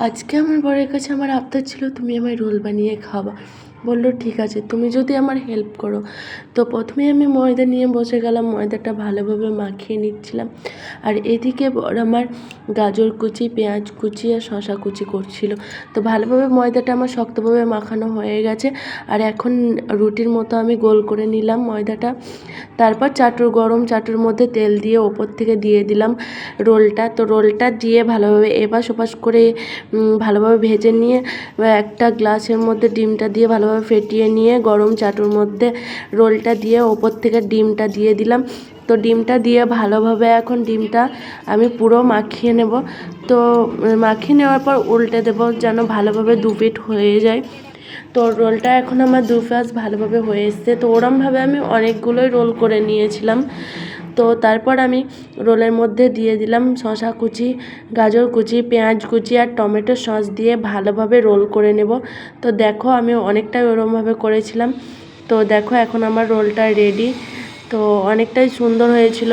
আজকে আমার বরের কাছে আমার আবদার ছিল তুমি আমায় রোল বানিয়ে খাওয়াবা। বললো ঠিক আছে, তুমি যদি আমার হেল্প করো। তো প্রথমেই আমি ময়দা নিয়ে বসে গেলাম, ময়দাটা ভালোভাবে মাখিয়ে নিচ্ছিলাম। আর এদিকে বর আমার গাজর কুচি, পেঁয়াজ কুচি আর শশা কুচি করছিল। তো ভালোভাবে ময়দাটা আমার শক্তভাবে মাখানো হয়ে গেছে। আর এখন রুটির মতো আমি গোল করে নিলাম ময়দাটা। তারপর গরম চাটুর মধ্যে তেল দিয়ে ওপর থেকে দিয়ে দিলাম রোলটা। তো রোলটা দিয়ে ভালোভাবে এপাশ ওপাশ করে ভালোভাবে ভেজে নিয়ে একটা গ্লাসের মধ্যে ডিমটা দিয়ে ভালোভাবে ফেটিয়ে নিয়ে গরম চাটুর মধ্যে রোলটা দিয়ে ওপর থেকে ডিমটা দিয়ে দিলাম। তো ডিমটা দিয়ে ভালোভাবে এখন ডিমটা আমি পুরো মাখিয়ে নেব। তো মাখিয়ে নেওয়ার পর উল্টে দেবো যেন ভালোভাবে দু পিঠ হয়ে যায়। তো রোলটা এখন আমার দু পাশ ভালোভাবে হয়ে এসছে। তো ওরমভাবে আমি অনেকগুলোই রোল করে নিয়েছিলাম। তো তারপর আমি রোলের মধ্যে দিয়ে দিলাম শশা কুচি, গাজর কুচি, পেঁয়াজ কুচি আর টমেটো সস দিয়ে ভালোভাবে রোল করে নেব। তো দেখো আমি অনেকটাই ওরমভাবে করেছিলাম। তো দেখো এখন আমার রোলটা রেডি। তো অনেকটাই সুন্দর হয়েছিল।